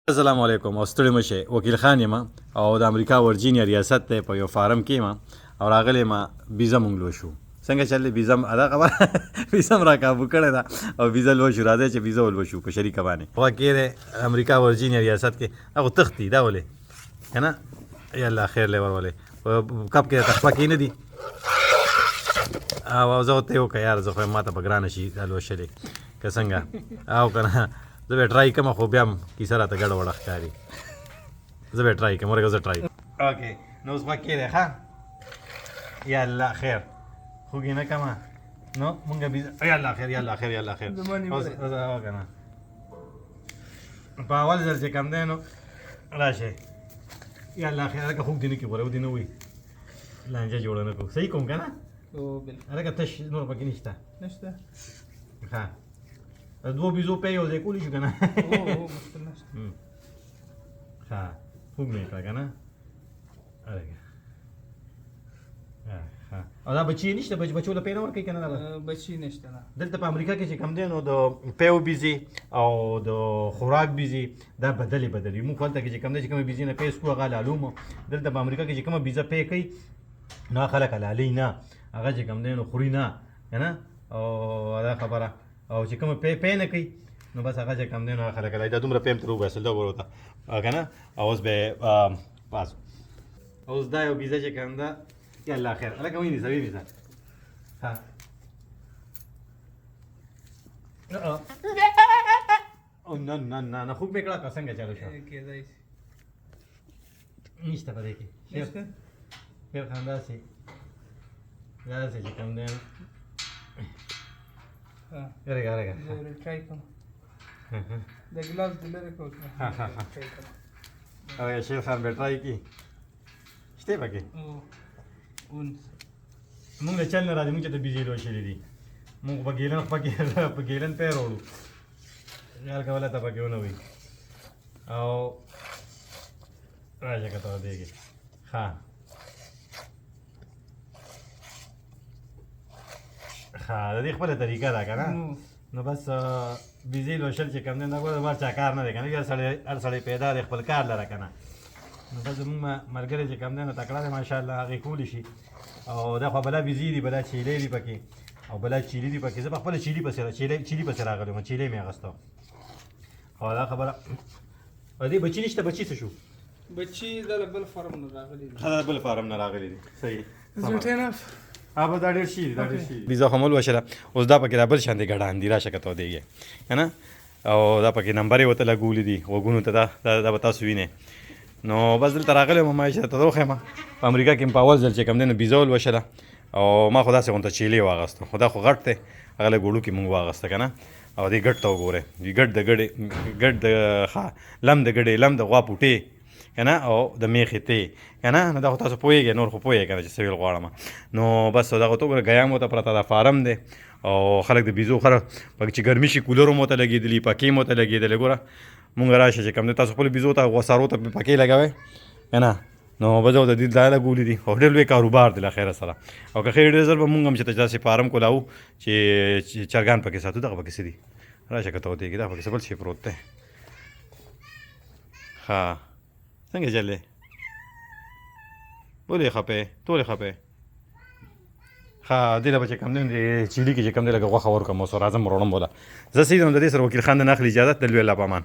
السلام علیکم او ستړي مشه وکیل خان یم او د امریکا ورجینیا ریاست ته په یو فارم کې ما او راغلی ما ویزا مونږ لو شو څنګه چلې ویزا ادا خبر ویزا را کابو کړی دا او ویزا لو شو راځي چې ویزا ولو شو په شریکه باندې هو کې امریکا ورجینیا ریاست کې هغه تختی دا ولې کنه یلا خیر لور ولې کب کې تخپا کې نه دي او زه ته یو که یار زه خو ماته به ګرانه شي دا لوشلې که څنګه او کنه زه به ټرای کوم خو بیا هم کیسه راته ګډه وډه ښکاري زه به ټرای کوم ورګه زه ټرای اوکې نو اوس به کېدی ښه یا الله خیر خوږې نه کومه نو مونږ به یا الله خیر یا الله خیر یا الله خیر اوس که نه په اول ځل چې کم دی نو راشئ یا الله خیر هلکه خوږ دې نه کړي غوره ودې نه وي لانجه جوړه نه کړو صحیح کوم که نه هلکه تش نور پکې نشته ښه دوه بیزو په یو ځای کولی شو که نه ښه خوږ مې کړه که نه او دا بچي نشته بچو له پی نه ورکوي که نه بچي نشته نه دلته په امریکا کې چې کوم دی نو د پیو بیزي او د خوراک بیزي دا بدلې بدلې موږ هلته کې چې کوم دی چې کومه بیزي نه پی څکو هغه حلالو مو دلته په امریکا کې چې کومه بیزه پی کوي نو هغه خلک حلالوي نه هغه چې کوم دی نو خوري نه که نه او دا خبره او چې کومه پی نه کوي نو بس هغه چې کوم دی نو هغه خلک حلالوي دا دومره پی هم تر وباسل دا وروته که نه اوس به بس اوس دا یو بیزه چې کوم ده یا الله خیر هلکه ونیسه ونیسه ها او نه نه نه نه خوب مې کړه که څنګه چالو شو کېدای شي نشته په دې کې نشته خیر خان داسې چې کوم دی رګه رګه زه ټرای کوم د ګلاس د لرې کوم او یا شیر خان به ټرای کړي شته پکې مونږ د چل نه راځي مونږ چې د بیزې لوشلې دي مونږ په ګیلن پی راوړو خیال کوله ته پکې ونه وي او راشه که ته دې کې ښه ښه د دې خپله طریقه ده که نه نو بس بیزې لوشل چې کوم دی نه ګوره بار چا کار نه دی که نه هر سړی پیدا دی خپل کار لره که نه نو بس زمونږ ملګری چې کوم دی نو تکړه دی ماشاءالله هغې کولی شي او دا خو بلا بیزې دي بلا چیلې دي پکې او بلا چیلي دي پکې زه په خپله چیلي پسې راغلی وم چیلې مې اخیسته او دا خبره او دې بچي نشته بچي څه شو بچي دا له بل فارم نه راغلي دي دا بل فارم نه راغلي دي صحیح هغه دا ډېر شي دا ډېر شي بیزه خو مول وشله اوس دا پکې دا بل شان دی ګډان دي راشه که ته ودېږې که نه او دا پکې نمبر یې ورته لګولي دي غوږونو ته دا به تاسو وینئ نو بس دلته راغلی وم ما چې درته وښیم په امریکا کې مې په اول ځل چې کوم دی نو بیزه ولوشله او ما خو داسې غونته چیلې واغېسته خو دا خو غټ دی هغه له ګوړو کې مونږ واغېسته که نه او دې ګډ ته وګورئ ګډ د لم د ګډې لم د غوا پوټې که نه او د میخې تې که نه نو دا خو تاسو پوهېږئ نور خو پوهېږئ که نه چې څه ویل غواړم نو بس دغه ته وګوره ګیام ورته پرته دا فارم دی او خلک د بیزو خره پکې چې ګرمي شي کولر هم ورته لګېدلي پکې هم ورته لګېدلې ګوره مونږ راشه چې کوم دی تاسو خپل بیزو ته غوسارو ته پکې لګوئ که نه نو بس او د دې دا لګولي دي او ډېر لوی کاروبار دی له خیره سره او که خیر ډېر ځل به مونږ هم چې داسې فارم کولاو چې چرګان پکې ساتو دغه پکې څه دي راشه که ته ودېږي دا پکې څه بل شی پروت دی ښه څنګه چلې ولې خپې ته ولې خپې ښه دې له به چې کوم دی چیلي کې چې کوم دی لږه غوښه ورکړم اوس راځم وروړم بوله زه سید د دې سره وکیل خان نه اخلي اجازت د لوی الله په امان